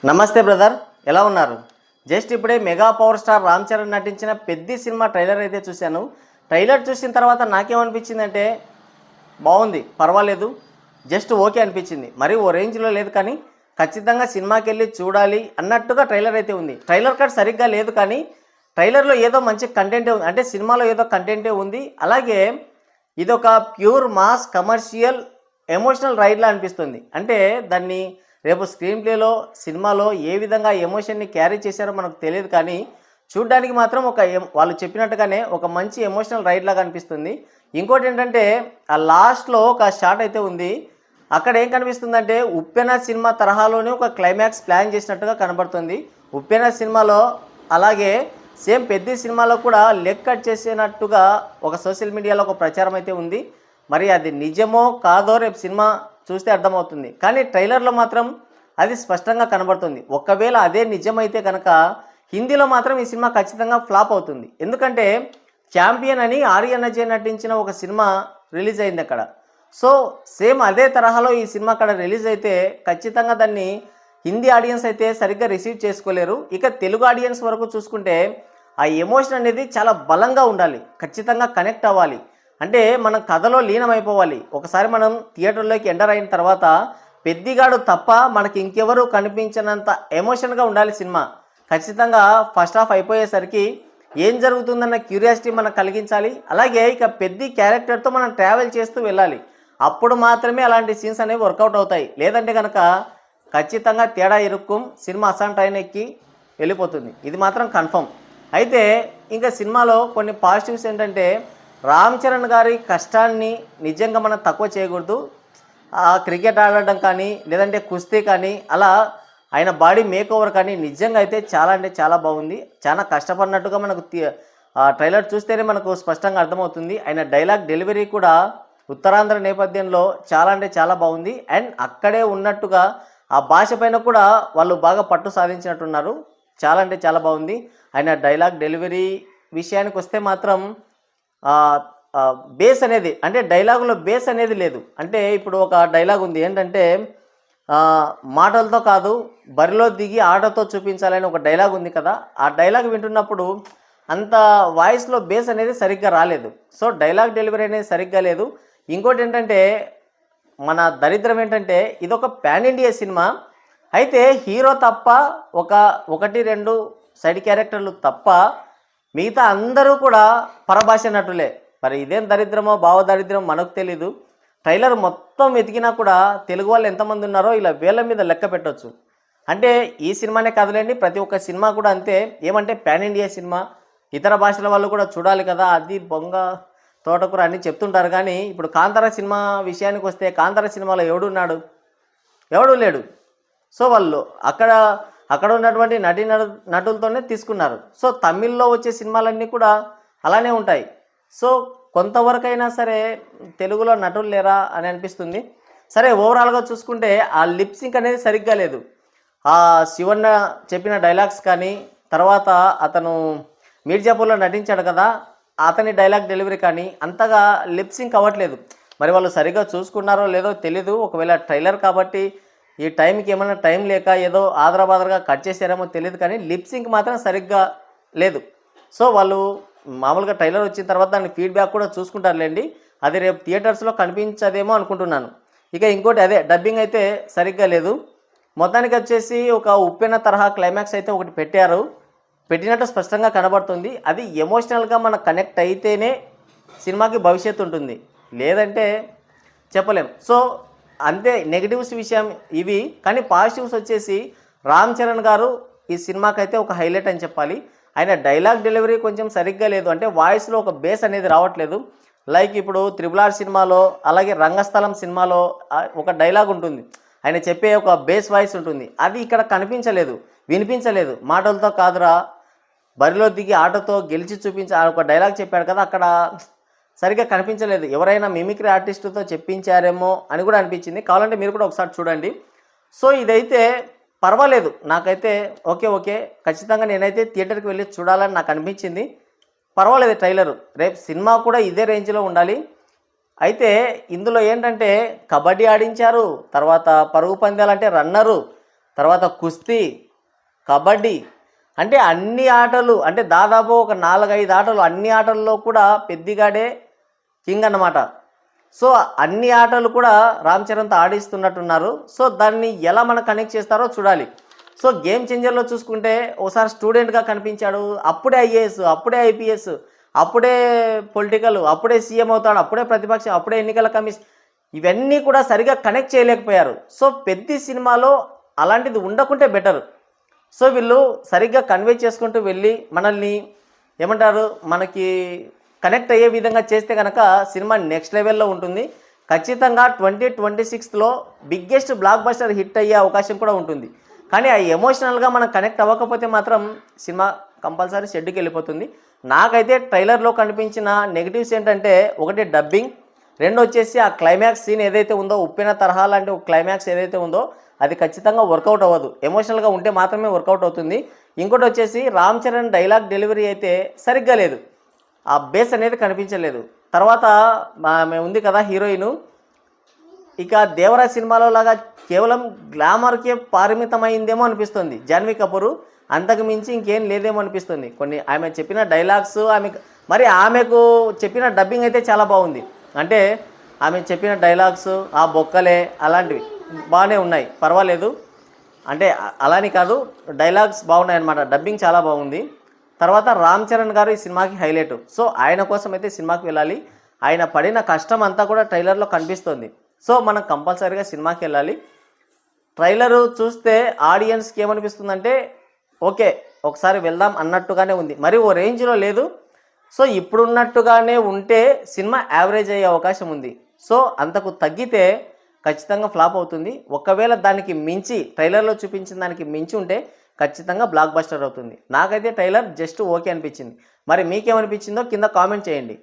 నమస్తే బ్రదర్, ఎలా ఉన్నారు? జస్ట్ ఇప్పుడే mega power star Ram Charan నటించిన పెద్ది సినిమా ట్రైలర్ అయితే చూశాను. ట్రైలర్ చూసిన తర్వాత నాకేమనిపించిందంటే బాగుంది, పర్వాలేదు, జస్ట్ ఓకే అనిపించింది. మరి ఓ రేంజ్లో లేదు, కానీ ఖచ్చితంగా సినిమాకి వెళ్ళి చూడాలి అన్నట్టుగా ట్రైలర్ అయితే ఉంది. ట్రైలర్ కట్ సరిగ్గా లేదు, కానీ ట్రైలర్లో ఏదో మంచి కంటెంటే ఉంది, అంటే సినిమాలో ఏదో కంటెంటే ఉంది. అలాగే ఇదొక ప్యూర్ మాస్ కమర్షియల్ ఎమోషనల్ రైడ్లా అనిపిస్తుంది. అంటే దాన్ని రేపు స్క్రీన్ ప్లేలో సినిమాలో ఏ విధంగా ఎమోషన్ని క్యారీ చేశారో మనకు తెలియదు, కానీ చూడ్డానికి మాత్రం వాళ్ళు చెప్పినట్టుగానే ఒక మంచి ఎమోషనల్ రైడ్ లాగా అనిపిస్తుంది. ఇంకోటి ఏంటంటే ఆ లాస్ట్లో ఒక షాట్ అయితే ఉంది. అక్కడ ఏం కనిపిస్తుందంటే ఉప్పెన సినిమా తరహాలోనే ఒక క్లైమాక్స్ ప్లాన్ చేసినట్టుగా కనబడుతుంది. ఉప్పెన సినిమాలో అలాగే సేమ్ పెద్ద సినిమాలో కూడా లెగ్ కట్ చేసినట్టుగా ఒక సోషల్ మీడియాలో ఒక ప్రచారం అయితే ఉంది. మరి అది నిజమో కాదో రేపు సినిమా చూస్తే అర్థమవుతుంది. కానీ ట్రైలర్లో మాత్రం అది స్పష్టంగా కనబడుతుంది. ఒకవేళ అదే నిజమైతే కనుక హిందీలో మాత్రం ఈ సినిమా ఖచ్చితంగా ఫ్లాప్ అవుతుంది. ఎందుకంటే ఛాంపియన్ అని ఆర్యన్ అజయ్ నటించిన ఒక సినిమా రిలీజ్ అయింది అక్కడ. సో సేమ్ అదే తరహాలో ఈ సినిమా అక్కడ రిలీజ్ అయితే ఖచ్చితంగా దాన్ని హిందీ ఆడియన్స్ అయితే సరిగ్గా రిసీవ్ చేసుకోలేరు. ఇక తెలుగు ఆడియన్స్ వరకు చూసుకుంటే ఆ ఎమోషన్ అనేది చాలా బలంగా ఉండాలి, ఖచ్చితంగా కనెక్ట్ అవ్వాలి, అంటే మనం కథలో లీనమైపోవాలి. ఒకసారి మనం థియేటర్లోకి ఎంటర్ అయిన తర్వాత పెద్దిగాడు తప్ప మనకి ఇంకెవరు కనిపించినంత ఎమోషన్గా ఉండాలి సినిమా. ఖచ్చితంగా ఫస్ట్ హాఫ్ అయిపోయేసరికి ఏం జరుగుతుందన్న క్యూరియాసిటీ మనకు కలిగించాలి. అలాగే ఇక పెద్ది క్యారెక్టర్తో మనం ట్రావెల్ చేస్తూ వెళ్ళాలి. అప్పుడు మాత్రమే అలాంటి సీన్స్ అనేవి వర్కౌట్ అవుతాయి. లేదంటే కనుక ఖచ్చితంగా తేడా ఇరుక్కుం సినిమా అసాన్ ట్రైన్ ఎక్కి వెళ్ళిపోతుంది, ఇది మాత్రం కన్ఫర్మ్. అయితే ఇంకా సినిమాలో కొన్ని పాజిటివ్స్ ఏంటంటే రామ్ చరణ్ గారి కష్టాన్ని నిజంగా మనం తక్కువ చేయకూడదు. క్రికెట్ ఆడడం కానీ లేదంటే కుస్తీ కానీ అలా ఆయన బాడీ మేక్ ఓవర్ కానీ నిజంగా అయితే చాలా అంటే చాలా బాగుంది. చాలా కష్టపడినట్టుగా మనకు ట్రైలర్ చూస్తేనే మనకు స్పష్టంగా అర్థమవుతుంది. ఆయన డైలాగ్ డెలివరీ కూడా ఉత్తరాంధ్ర నేపథ్యంలో చాలా అంటే చాలా బాగుంది. అండ్ అక్కడే ఉన్నట్టుగా ఆ భాష పైన కూడా వాళ్ళు బాగా పట్టు సాధించినట్టున్నారు. చాలా అంటే చాలా బాగుంది. ఆయన డైలాగ్ డెలివరీ విషయానికి వస్తే మాత్రం బేస్ అనేది, అంటే డైలాగులో బేస్ అనేది లేదు. అంటే ఇప్పుడు ఒక డైలాగ్ ఉంది ఏంటంటే మాటలతో కాదు బరిలో దిగి ఆటతో చూపించాలని ఒక డైలాగ్ ఉంది కదా. ఆ డైలాగ్ వింటున్నప్పుడు అంత వాయిస్లో బేస్ అనేది సరిగ్గా రాలేదు. సో డైలాగ్ డెలివరీ అనేది సరిగ్గా లేదు. ఇంకోటి ఏంటంటే మన దరిద్రం ఏంటంటే ఇదొక పాన్ ఇండియా సినిమా. అయితే హీరో తప్ప ఒకటి రెండు సైడ్ క్యారెక్టర్లు తప్ప మిగతా అందరూ కూడా పరభాష నటులే. మరి ఇదేం దరిద్రమో భావదారిద్రం మనకు తెలీదు. ట్రైలర్ మొత్తం వెతికినా కూడా తెలుగు వాళ్ళు ఎంతమంది ఉన్నారో ఇలా వేళ్ళ మీద లెక్క పెట్టవచ్చు. అంటే ఈ సినిమానే కాదులేండి, ప్రతి ఒక్క సినిమా కూడా అంతే. ఏమంటే పాన్ ఇండియా సినిమా, ఇతర భాషల వాళ్ళు కూడా చూడాలి కదా, అది బొంగ తోటకూర అని చెప్తుంటారు. కానీ ఇప్పుడు కాంతార సినిమా విషయానికి వస్తే కాంతార సినిమాలో ఎవడున్నాడు? ఎవడు లేడు. సో వాళ్ళు అక్కడ ఉన్నటువంటి నటులతోనే తీసుకున్నారు. సో తమిళ్లో వచ్చే సినిమాలన్నీ కూడా అలానే ఉంటాయి. సో కొంతవరకైనా సరే తెలుగులో నటులు లేరా అని అనిపిస్తుంది. సరే ఓవరాల్గా చూసుకుంటే ఆ లిప్సింక్ అనేది సరిగ్గా లేదు. ఆ శివన్న చెప్పిన డైలాగ్స్ కానీ తర్వాత అతను మీర్జాపూర్లో నటించాడు కదా, అతని డైలాగ్ డెలివరీ కానీ అంతగా లిప్సింక్ అవ్వట్లేదు. మరి వాళ్ళు సరిగ్గా చూసుకున్నారో లేదో తెలీదు. ఒకవేళ ట్రైలర్ కాబట్టి ఈ టైంకి ఏమైనా టైం లేక ఏదో ఆదరాబాదరగా కట్ చేశారేమో తెలియదు, కానీ లిప్సింక్ మాత్రం సరిగ్గా లేదు. సో వాళ్ళు మామూలుగా ట్రైలర్ వచ్చిన తర్వాత దాని ఫీడ్బ్యాక్ కూడా చూసుకుంటారులేండి. అది రేపు థియేటర్స్లో కనిపించదేమో అనుకుంటున్నాను. ఇక ఇంకోటి అదే డబ్బింగ్ అయితే సరిగ్గా లేదు. మొత్తానికి వచ్చేసి ఒక ఉప్పెన తరహా క్లైమాక్స్ అయితే ఒకటి పెట్టినట్టు స్పష్టంగా కనబడుతుంది. అది ఎమోషనల్గా మనకు కనెక్ట్ అయితేనే సినిమాకి భవిష్యత్తు ఉంటుంది, లేదంటే చెప్పలేం. సో అంతే నెగిటివ్స్ విషయం ఇవి. కానీ పాజిటివ్స్ వచ్చేసి రామ్ చరణ్ గారు ఈ సినిమాకి అయితే ఒక హైలైట్ అని చెప్పాలి. ఆయన డైలాగ్ డెలివరీ కొంచెం సరిగ్గా లేదు, అంటే వాయిస్లో ఒక బేస్ అనేది రావట్లేదు. లైక్ ఇప్పుడు RRR సినిమాలో అలాగే రంగస్థలం సినిమాలో ఒక డైలాగ్ ఉంటుంది, ఆయన చెప్పే ఒక బేస్ వాయిస్ ఉంటుంది, అది ఇక్కడ కనిపించలేదు, వినిపించలేదు. మాటలతో కాదురా బరిలో దిగి ఆటతో గెలిచి చూపించే ఒక డైలాగ్ చెప్పాడు కదా, అక్కడ సరిగ్గా కనిపించలేదు. ఎవరైనా మిమిక్రీ ఆర్టిస్టుతో చెప్పించారేమో అని కూడా అనిపించింది. కావాలంటే మీరు కూడా ఒకసారి చూడండి. సో ఇదైతే పర్వాలేదు, నాకైతే ఓకే ఖచ్చితంగా నేనైతే థియేటర్కి వెళ్ళి చూడాలని నాకు అనిపించింది. పర్వాలేదు ట్రైలరు. రేపు సినిమా కూడా ఇదే రేంజ్లో ఉండాలి. అయితే ఇందులో ఏంటంటే కబడ్డీ ఆడించారు, తర్వాత పరుగు పందాలు అంటే రన్నరు, తర్వాత కుస్తీ, కబడ్డీ, అంటే అన్ని ఆటలు, అంటే దాదాపు ఒక 4-5 ఆటలు, అన్ని ఆటల్లో కూడా పెద్దిగాడే కింగ్ అన్నమాట. సో అన్ని ఆటలు కూడా రామ్ చరణ్తో ఆడిస్తున్నట్టున్నారు. సో దాన్ని ఎలా మనం కనెక్ట్ చేస్తారో చూడాలి. సో గేమ్ చేంజర్లో చూసుకుంటే ఒకసారి స్టూడెంట్గా కనిపించాడు, అప్పుడే ఐఏఎస్, అప్పుడే ఐపీఎస్, అప్పుడే పొలిటికల్, అప్పుడే సీఎం అవుతాడు, అప్పుడే ప్రతిపక్షం, అప్పుడే ఎన్నికల కమిషన్, ఇవన్నీ కూడా సరిగా కనెక్ట్ చేయలేకపోయారు. సో పెద్ద సినిమాలో అలాంటిది ఉండకుంటే బెటర్. సో వీళ్ళు సరిగ్గా కన్వే చేసుకుంటూ వెళ్ళి మనల్ని ఏమంటారు, మనకి కనెక్ట్ అయ్యే విధంగా చేస్తే కనుక సినిమా నెక్స్ట్ లెవెల్లో ఉంటుంది. ఖచ్చితంగా 2026లో బిగ్గెస్ట్ బ్లాక్ బస్టర్ హిట్ అయ్యే అవకాశం కూడా ఉంటుంది. కానీ ఆ ఎమోషనల్గా మనం కనెక్ట్ అవ్వకపోతే మాత్రం సినిమా కంపల్సరీ షెడ్కి వెళ్ళిపోతుంది. నాకైతే ట్రైలర్లో కనిపించిన నెగిటివ్స్ ఏంటంటే, ఒకటి డబ్బింగ్, రెండు వచ్చేసి ఆ క్లైమాక్స్ సీన్ ఏదైతే ఉందో, ఉప్పిన తరహా లాంటి ఒక క్లైమాక్స్ ఏదైతే ఉందో అది ఖచ్చితంగా వర్కౌట్ అవ్వదు. ఎమోషనల్గా ఉంటే మాత్రమే వర్కౌట్ అవుతుంది. ఇంకోటి వచ్చేసి రామ్ చరణ్ డైలాగ్ డెలివరీ అయితే సరిగ్గా లేదు, ఆ బేస్ అనేది కనిపించలేదు. తర్వాత ఆమె ఉంది కదా హీరోయిన్, ఇక దేవరా సినిమాలో లాగా కేవలం గ్లామర్కే పరిమితమైందేమో అనిపిస్తుంది జాన్వీ కపూర్, అంతకు మించి ఇంకేం లేదేమో అనిపిస్తుంది. కొన్ని ఆమె చెప్పిన డైలాగ్స్, ఆమెకు చెప్పిన డబ్బింగ్ అయితే చాలా బాగుంది. అంటే ఆమె చెప్పిన డైలాగ్స్, ఆ బొక్కలే అలాంటివి బాగానే ఉన్నాయి, పర్వాలేదు. అంటే అలాని కాదు, డైలాగ్స్ బాగున్నాయి అన్నమాట, డబ్బింగ్ చాలా బాగుంది. తర్వాత రామ్ చరణ్ గారు ఈ సినిమాకి హైలైట్. సో ఆయన కోసం అయితే సినిమాకి వెళ్ళాలి. ఆయన పడిన కష్టం అంతా కూడా ట్రైలర్లో కనిపిస్తుంది. సో మనం కంపల్సరీగా సినిమాకి వెళ్ళాలి. ట్రైలరు చూస్తే ఆడియన్స్కి ఏమనిపిస్తుందంటే, ఓకే ఒకసారి వెళ్దాం అన్నట్టుగానే ఉంది, మరి ఓ రేంజ్లో లేదు. సో ఇప్పుడున్నట్టుగానే ఉంటే సినిమా యావరేజ్ అయ్యే అవకాశం ఉంది. సో అంతకు తగ్గితే ఖచ్చితంగా ఫ్లాప్ అవుతుంది. ఒకవేళ దానికి మించి, ట్రైలర్లో చూపించిన దానికి మించి ఉంటే ఖచ్చితంగా బ్లాక్ బస్టర్ అవుతుంది. నాకైతే ట్రైలర్ జస్ట్ ఓకే అనిపించింది. మరి మీకేమనిపించిందో కింద కామెంట్ చేయండి.